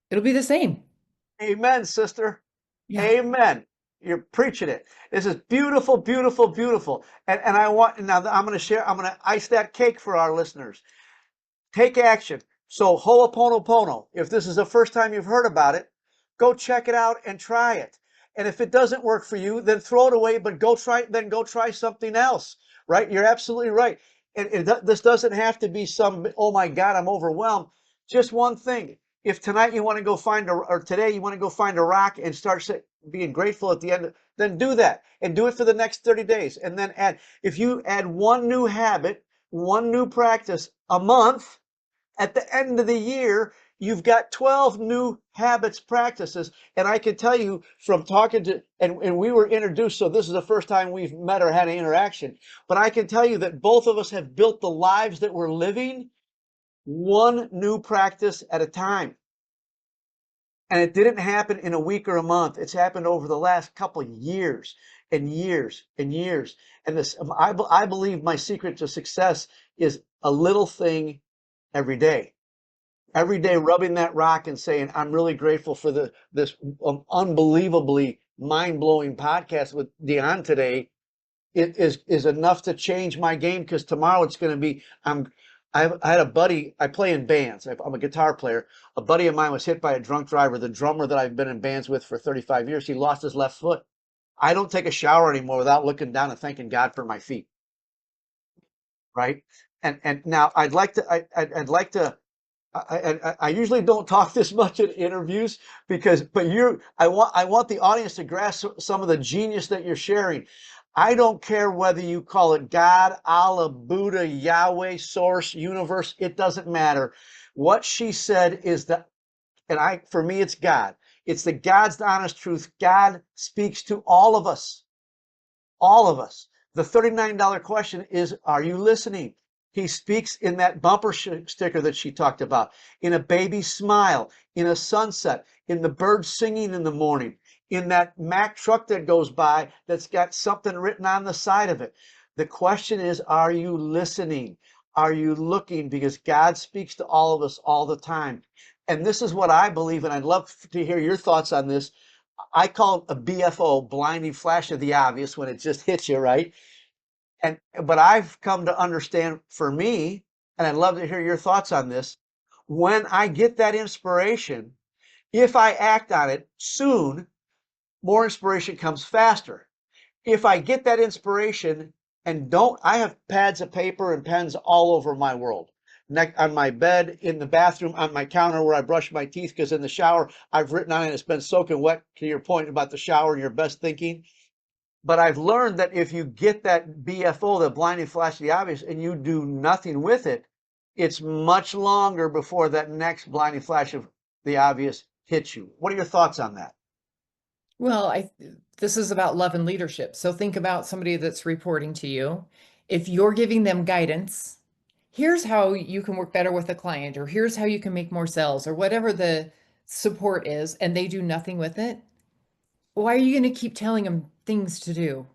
It'll be the same. Amen, sister. Yeah. Amen. You're preaching it. This is beautiful, beautiful, beautiful. And I want, now I'm going to share, I'm going to ice that cake for our listeners. Take action. So Ho'oponopono, if this is the first time you've heard about it, go check it out and try it. And if it doesn't work for you, then throw it away, but go try something else, right? You're absolutely right. And this doesn't have to be some, oh my God, I'm overwhelmed. Just one thing. If tonight you want to go find or today you want to go find a rock and start being grateful at the end, then do that and do it for the next 30 days. And then if you add one new habit, one new practice a month, at the end of the year, you've got 12 new habits, practices. And I can tell you from talking to, and we were introduced, so this is the first time we've met or had an interaction. But I can tell you that both of us have built the lives that we're living one new practice at a time. And it didn't happen in a week or a month. It's happened over the last couple of years and years and years. And this, I believe my secret to success is a little thing every day. Every day rubbing that rock and saying, I'm really grateful for this unbelievably mind-blowing podcast with Deonne today. It is enough to change my game, because tomorrow it's going to be, I had a buddy, I play in bands. I'm a guitar player. A buddy of mine was hit by a drunk driver, the drummer that I've been in bands with for 35 years. He lost his left foot. I don't take a shower anymore without looking down and thanking God for my feet, right? And now I'd like to I usually don't talk this much in interviews but I want the audience to grasp some of the genius that you're sharing. I don't care whether you call it God, Allah, Buddha, Yahweh, source, universe, it doesn't matter. What she said is that, for me, it's God. It's the God's honest truth. God speaks to all of us. All of us. The $39 question is, are you listening? He speaks in that bumper sticker that she talked about, in a baby's smile, in a sunset, in the birds singing in the morning, in that Mack truck that goes by that's got something written on the side of it. The question is, are you listening? Are you looking? Because God speaks to all of us all the time. And this is what I believe, and I'd love to hear your thoughts on this. I call it a BFO, blinding flash of the obvious, when it just hits you, right? But I've come to understand, for me, and I'd love to hear your thoughts on this, when I get that inspiration, if I act on it soon, more inspiration comes faster. If I get that inspiration and don't, I have pads of paper and pens all over my world. On my bed, in the bathroom, on my counter where I brush my teeth, because in the shower, I've written on it, it's been soaking wet, to your point about the shower and your best thinking. But I've learned that if you get that BFO, the blinding flash of the obvious, and you do nothing with it, it's much longer before that next blinding flash of the obvious hits you. What are your thoughts on that? Well, this is about love and leadership. So think about somebody that's reporting to you. If you're giving them guidance, here's how you can work better with a client, or here's how you can make more sales, or whatever the support is, and they do nothing with it, why are you going to keep telling them things to do?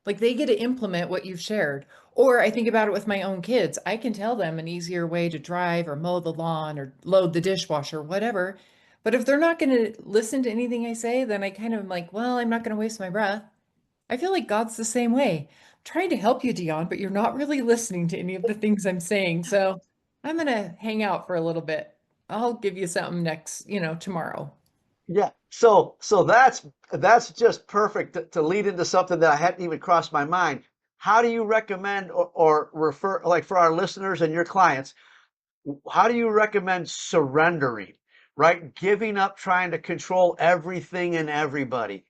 Like, they get to implement what you've shared. Or I think about it with my own kids. I can tell them an easier way to drive or mow the lawn or load the dishwasher, whatever. But if they're not going to listen to anything I say, then I kind of am like, well, I'm not going to waste my breath. I feel like God's the same way. I'm trying to help you, Deonne, but you're not really listening to any of the things I'm saying. So I'm going to hang out for a little bit. I'll give you something next, tomorrow. Yeah. So that's just perfect to lead into something that I hadn't even crossed my mind. How do you recommend or refer, like for our listeners and your clients, how do you recommend surrendering, right? Giving up trying to control everything and everybody.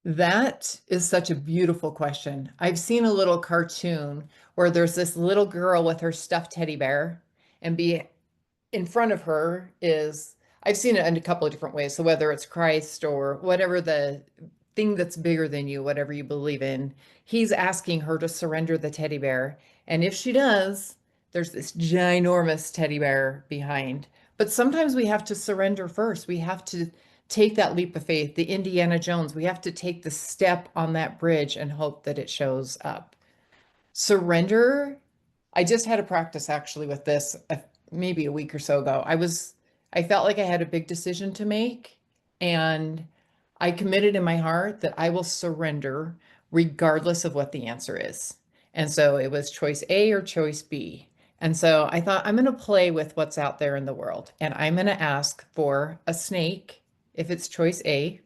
That is such a beautiful question. I've seen a little cartoon where there's this little girl with her stuffed teddy bear, and in front of her is, I've seen it in a couple of different ways. So whether it's Christ or whatever the thing that's bigger than you, whatever you believe in, he's asking her to surrender the teddy bear. And if she does, there's this ginormous teddy bear behind. But sometimes we have to surrender first. We have to take that leap of faith, the Indiana Jones. We have to take the step on that bridge and hope that it shows up. Surrender. I just had a practice actually with this maybe a week or so ago. I felt like I had a big decision to make, and I committed in my heart that I will surrender regardless of what the answer is. And so it was choice A or choice B. And so I thought, I'm going to play with what's out there in the world, and I'm going to ask for a snake if it's choice A,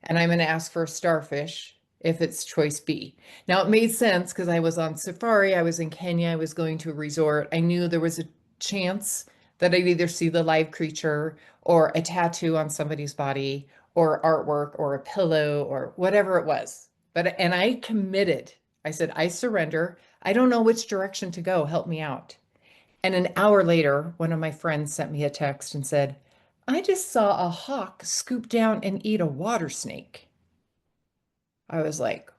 and I'm going to ask for a starfish if it's choice B. Now, it made sense because I was on safari, I was in Kenya, I was going to a resort. I knew there was a chance that I'd either see the live creature or a tattoo on somebody's body or artwork or a pillow or whatever it was. And I committed. I said, I surrender. I don't know which direction to go. Help me out. And an hour later, one of my friends sent me a text and said, I just saw a hawk scoop down and eat a water snake. I was like,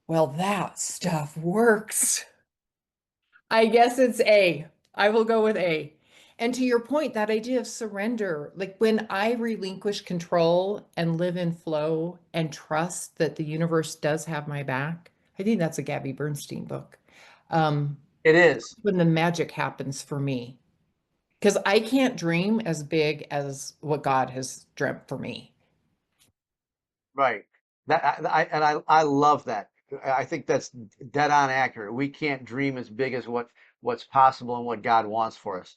well, that stuff works. I guess it's A. I will go with A. And to your point, that idea of surrender, like when I relinquish control and live in flow and trust that the universe does have my back, I think that's a Gabby Bernstein book. Um, It is. when the magic happens for me, because I can't dream as big as what God has dreamt for me. Right. I love that. I think that's dead on accurate. We can't dream as big as what's possible and what God wants for us.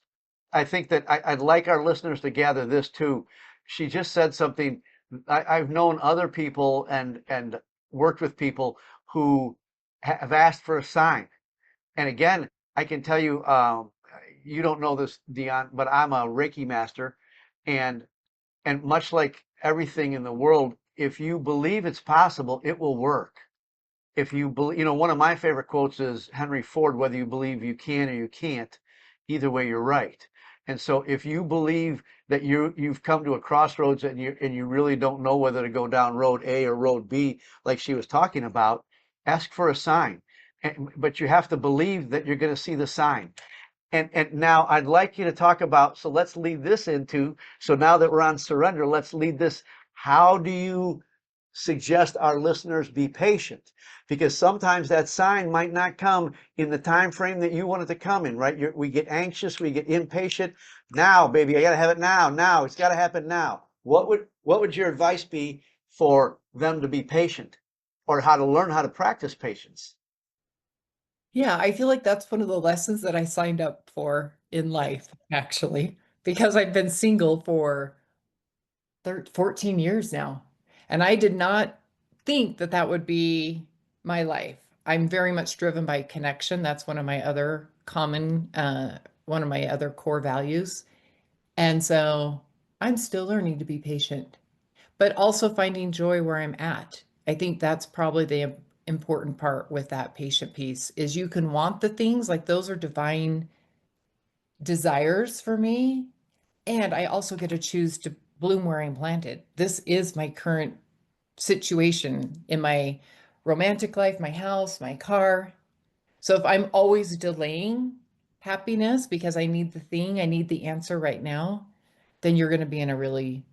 I think that I'd like our listeners to gather this too. She just said something. I've known other people and worked with people who have asked for a sign. And again, I can tell you, you don't know this, Deonne, but I'm a Reiki master, and much like everything in the world, if you believe it's possible, it will work. If you believe, one of my favorite quotes is Henry Ford, whether you believe you can or you can't, either way you're right. And so if you believe that you've come to a crossroads and you really don't know whether to go down road A or road B, like she was talking about, ask for a sign. But you have to believe that you're going to see the sign. And now I'd like you to talk about, so let's lead this into, so now that we're on surrender, let's lead this. How do you suggest our listeners be patient? Because sometimes that sign might not come in the time frame that you want it to come in, right? We get anxious, we get impatient. Now, baby, I got to have it now. Now, it's got to happen now. What would your advice be for them to be patient, or how to learn how to practice patience? Yeah, I feel like that's one of the lessons that I signed up for in life, actually, because I've been single for 14 years now. And I did not think that that would be my life. I'm very much driven by connection. That's one of my other core values. And so I'm still learning to be patient, but also finding joy where I'm at. I think that's probably the important part with that patient piece is you can want the things like those are divine desires for me. And I also get to choose to bloom where I'm planted. This is my current situation in my romantic life, my house, my car. So if I'm always delaying happiness because I need the thing, I need the answer right now, then you're going to be in a really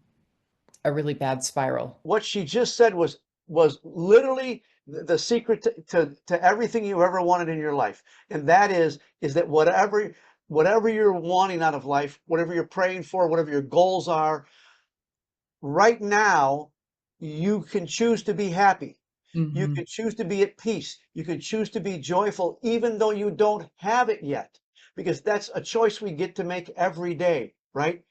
bad spiral. What she just said was literally the secret to everything you ever wanted in your life. And that is that whatever you're wanting out of life, whatever you're praying for, whatever your goals are, right now you can choose to be happy. You Hmm. can choose to be at peace. You can choose to be joyful even though you don't have it yet, because that's a choice we get to make every day, right?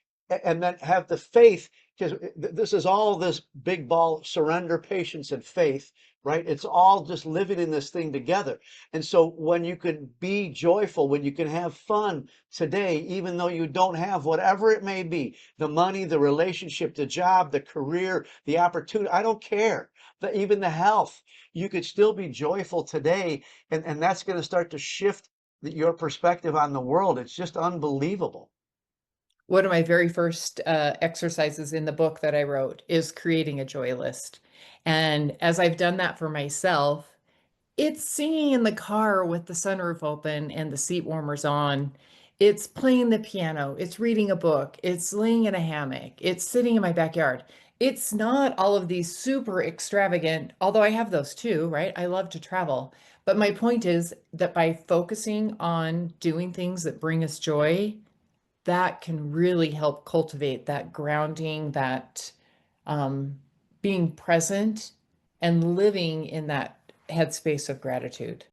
And then have the faith, because this is all this big ball surrender, patience, and faith, right? It's all just living in this thing together. And so when you can be joyful, when you can have fun today, even though you don't have whatever it may be, the money, the relationship, the job, the career, the opportunity, I don't care, even the health, you could still be joyful today. And that's going to start to shift your perspective on the world. It's just unbelievable. One of my very first exercises in the book that I wrote is creating a joy list. And as I've done that for myself, it's singing in the car with the sunroof open and the seat warmers on. It's playing the piano. It's reading a book. It's laying in a hammock. It's sitting in my backyard. It's not all of these super extravagant, although I have those too, right? I love to travel. But my point is that by focusing on doing things that bring us joy, that can really help cultivate that grounding, that um, being present and living in that headspace of gratitude.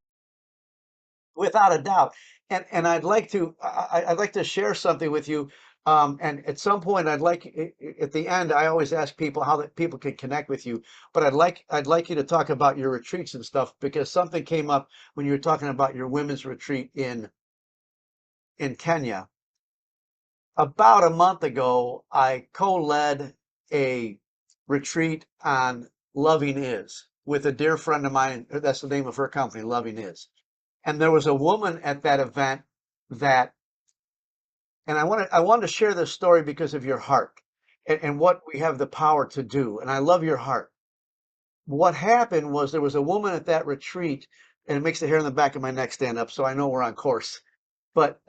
Without a doubt. And I'd like to share something with you. And at some point, at the end, I always ask people how that people can connect with you. But I'd like you to talk about your retreats and stuff, because something came up when you were talking about your women's retreat in Kenya. About a month ago, I co-led a retreat on Loving Is with a dear friend of mine. That's the name of her company, Loving Is. And there was a woman at that event that, and I wanted to share this story because of your heart and what we have the power to do. And I love your heart. What happened was there was a woman at that retreat, and it makes the hair on the back of my neck stand up, so I know we're on course. But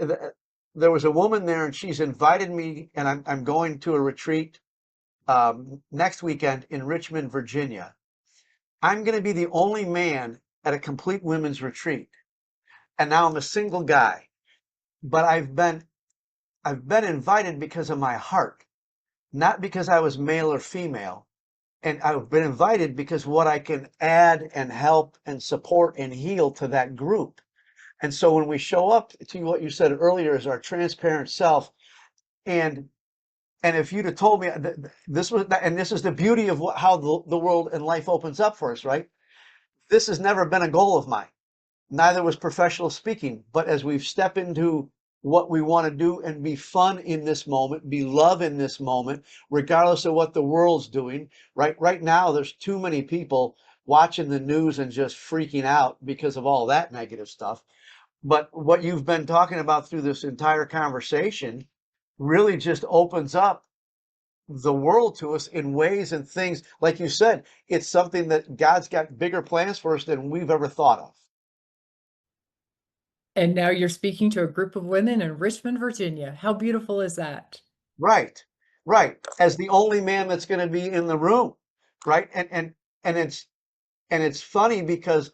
there was a woman there, and she's invited me, and I'm going to a retreat next weekend in Richmond, Virginia. I'm going to be the only man at a complete women's retreat, and now I'm a single guy. But I've been invited because of my heart, not because I was male or female. And I've been invited because what I can add and help and support and heal to that group. And so when we show up to what you said earlier as our transparent self, and And if you'd have told me this was, and this is the beauty of how the world and life opens up for us, right? This has never been a goal of mine. Neither was professional speaking. But as we've stepped into what we want to do and be fun in this moment, be love in this moment, regardless of what the world's doing, right? Right now, there's too many people watching the news and just freaking out because of all that negative stuff. But what you've been talking about through this entire conversation really just opens up the world to us in ways and things. Like you said, it's something that God's got bigger plans for us than we've ever thought of. And now you're speaking to a group of women in Richmond, Virginia. How beautiful is that? Right, right. As the only man that's going to be in the room, right? And it's funny because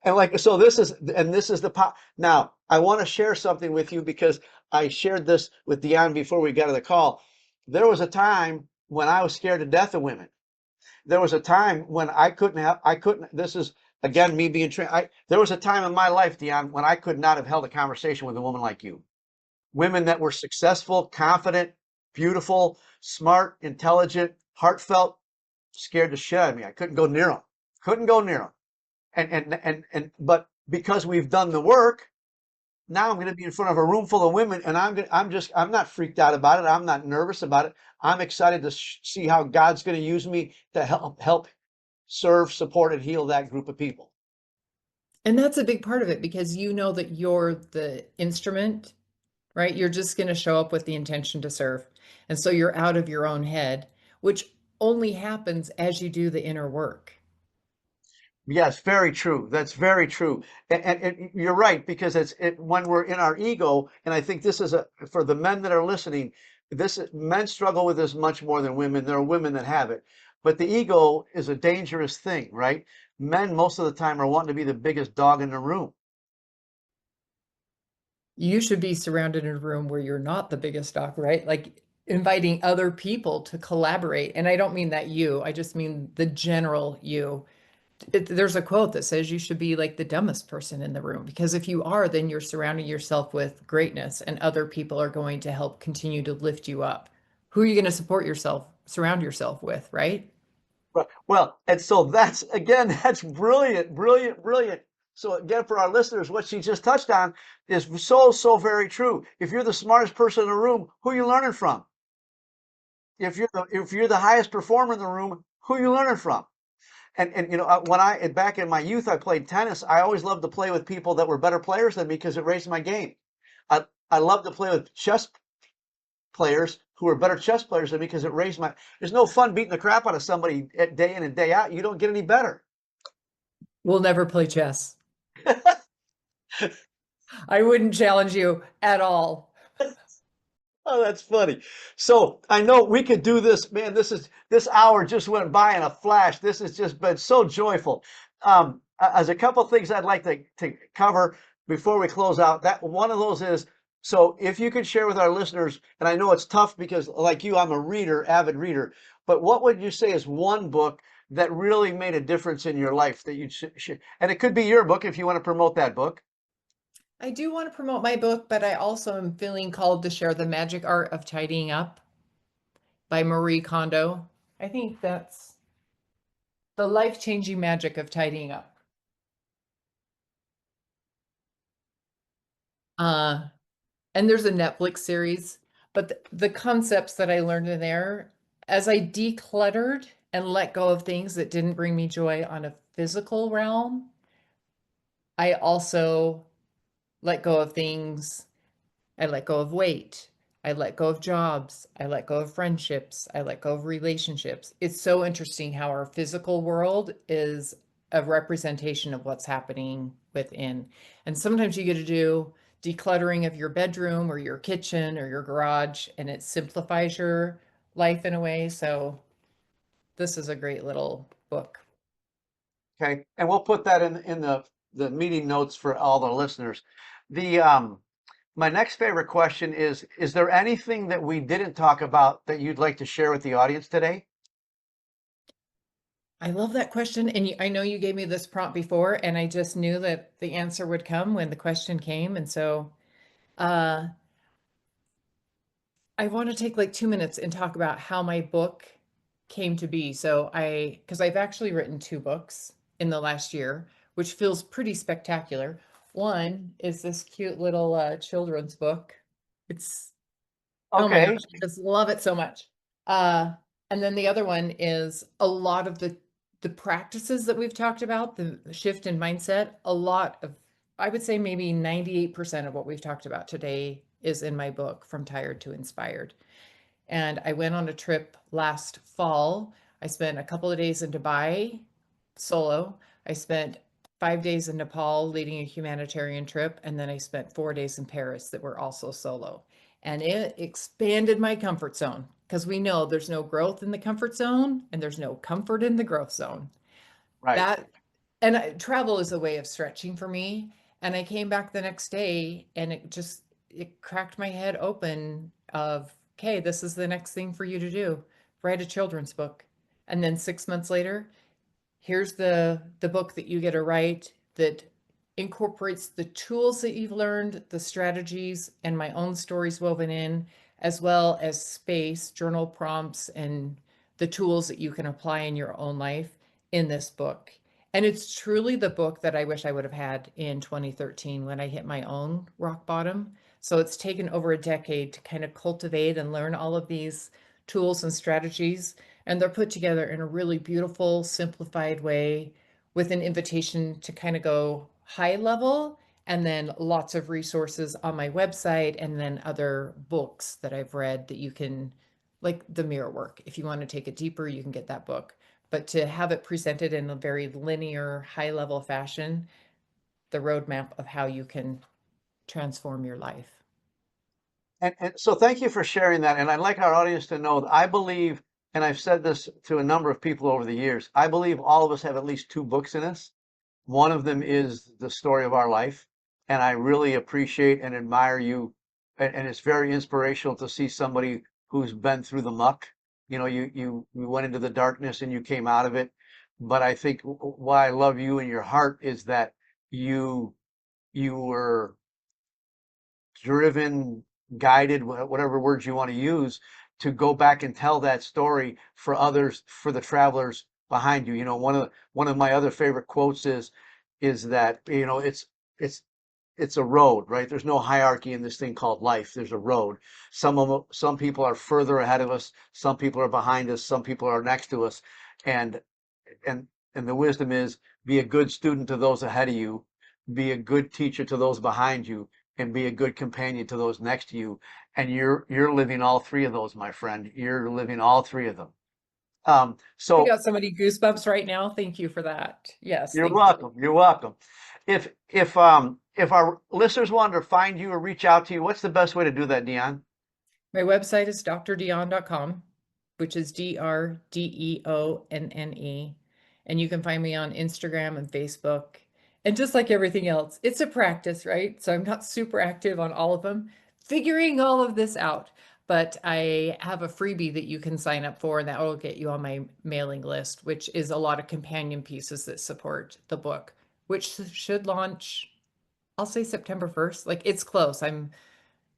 and like so this is the now I want to share something with you because I shared this with Deonne before we got to the call. There was a time when I was scared to death of women. There was a time when I couldn't, this is again me being trained. There was a time in my life, Deonne, when I could not have held a conversation with a woman like you. Women that were successful, confident, beautiful, smart, intelligent, heartfelt, scared the shit out of me. I couldn't go near them. Couldn't go near them. But because we've done the work, now I'm going to be in front of a room full of women, and I'm not freaked out about it. I'm not nervous about it. I'm excited to see how God's going to use me to help serve, support, and heal that group of people. And that's a big part of it because you know that you're the instrument, right? You're just going to show up with the intention to serve. And so you're out of your own head, which only happens as you do the inner work. Yes, very true. That's very true. And you're right, because when we're in our ego, and I think this is for the men that are listening, men struggle with this much more than women. There are women that have it, but the ego is a dangerous thing, right? Men most of the time are wanting to be the biggest dog in the room. You should be surrounded in a room where you're not the biggest dog, right? Like inviting other people to collaborate. And I don't mean that you, I just mean the general you. There's a quote that says you should be like the dumbest person in the room because if you are, then you're surrounding yourself with greatness and other people are going to help continue to lift you up. Who are you going to surround yourself with, right? Well, and so that's brilliant, brilliant, brilliant. So again, for our listeners, what she just touched on is so very true. If you're the smartest person in the room, who are you learning from? If you're the highest performer in the room, who are you learning from? And when I back in my youth, I played tennis. I always loved to play with people that were better players than me because it raised my game. I love to play with chess players who are better chess players than me because it raised my. There's no fun beating the crap out of somebody day in and day out. You don't get any better. We'll never play chess. I wouldn't challenge you at all. Oh, that's funny. So I know we could do this, man. This hour just went by in a flash. This has just been so joyful. As a couple things I'd like to cover before we close out. That one of those is so if you could share with our listeners, and I know it's tough because like you, I'm a reader, avid reader, but what would you say is one book that really made a difference in your life that you should, and it could be your book if you want to promote that book. I do want to promote my book, but I also am feeling called to share The Magic Art of Tidying Up by Marie Kondo. I think that's the life-changing magic of tidying up. Uh, and there's a Netflix series, but the concepts that I learned in there, as I decluttered and let go of things that didn't bring me joy on a physical realm, I also let go of things. I let go of weight. I let go of jobs. I let go of friendships. I let go of relationships. It's so interesting how our physical world is a representation of what's happening within. And sometimes you get to do decluttering of your bedroom or your kitchen or your garage, and it simplifies your life in a way. So this is a great little book. Okay, and we'll put that in the meeting notes for all the listeners. The My next favorite question is there anything that we didn't talk about that you'd like to share with the audience today? I love that question. And I know you gave me this prompt before, and I just knew that the answer would come when the question came. And so uh, I want to take like 2 minutes and talk about how my book came to be. Because I've actually written two books in the last year, which feels pretty spectacular. One is this cute little children's book. It's, oh my gosh, Okay. I just love it so much. Uh, and then the other one is a lot of the practices that we've talked about, the shift in mindset. A lot of, I would say maybe 98% of what we've talked about today is in my book, From Tired to Inspired. And I went on a trip last fall. I spent a couple of days in Dubai solo. I spent 5 days in Nepal leading a humanitarian trip. And then I spent 4 days in Paris that were also solo. And it expanded my comfort zone because we know there's no growth in the comfort zone and there's no comfort in the growth zone. Right. That and travel is a way of stretching for me. And I came back the next day and it cracked my head open of, okay, this is the next thing for you to do. Write a children's book. And then 6 months later, here's the book that you get to write that incorporates the tools that you've learned, the strategies, and my own stories woven in, as well as space, journal prompts, and the tools that you can apply in your own life in this book. And it's truly the book that I wish I would have had in 2013 when I hit my own rock bottom. So it's taken over a decade to kind of cultivate and learn all of these tools and strategies. And they're put together in a really beautiful, simplified way with an invitation to kind of go high level and then lots of resources on my website and then other books that I've read that you can, like the mirror work. If you want to take it deeper, you can get that book. But to have it presented in a very linear, high level fashion, the roadmap of how you can transform your life. And so thank you for sharing that. And I'd like our audience to know that I believe, and I've said this to a number of people over the years, I believe all of us have at least two books in us. One of them is the story of our life. And I really appreciate and admire you. And it's very inspirational to see somebody who's been through the muck. You know, you went into the darkness and you came out of it. But I think why I love you in your heart is that you you were driven, guided, whatever words you want to use, to go back and tell that story for others, for the travelers behind you. You know, one of my other favorite quotes is that, you know, it's it's a road, right? There's no hierarchy in this thing called life. There's a road. Some people are further ahead of us, some people are behind us, some people are next to us. And and and the wisdom is, be a good student to those ahead of you, be a good teacher to those behind you, and be a good companion to those next to you. And you're living all three of those, my friend. You're living all three of them. I So got so many goosebumps right now. Thank you for that. Yes, you're thank you. welcome. You're welcome. If our listeners wanted to find you or reach out to you, what's the best way to do that, Deonne? My website is drdeonne.com, which is DRDEONNE. And you can find me on Instagram and Facebook. And just like everything else, it's a practice, right? So I'm not super active on all of them, figuring all of this out. But I have a freebie that you can sign up for, and that will get you on my mailing list, which is a lot of companion pieces that support the book, which should launch, I'll say September 1st. Like it's close. I'm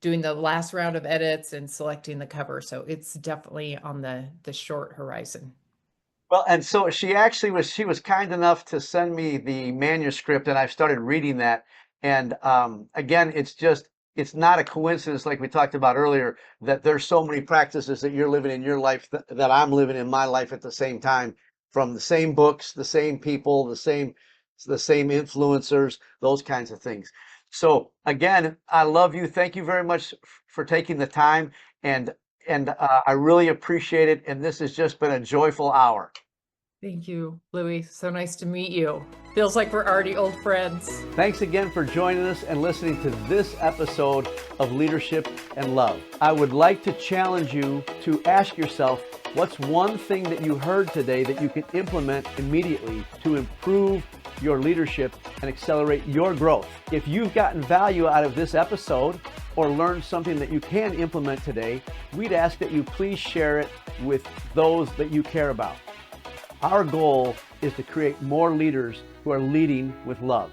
doing the last round of edits and selecting the cover. So it's definitely on the short horizon. Well, and so she was kind enough to send me the manuscript, and I've started reading that. And again, it's not a coincidence, like we talked about earlier, that there's so many practices that you're living in your life that I'm living in my life at the same time, from the same books, the same people, the same influencers, those kinds of things. So again, I love you. Thank you very much for taking the time, and I really appreciate it. And this has just been a joyful hour. Thank you, Louie. So nice to meet you. Feels like we're already old friends. Thanks again for joining us and listening to this episode of Leadership and Love. I would like to challenge you to ask yourself, what's one thing that you heard today that you can implement immediately to improve your leadership and accelerate your growth? If you've gotten value out of this episode or learned something that you can implement today, we'd ask that you please share it with those that you care about. Our goal is to create more leaders who are leading with love.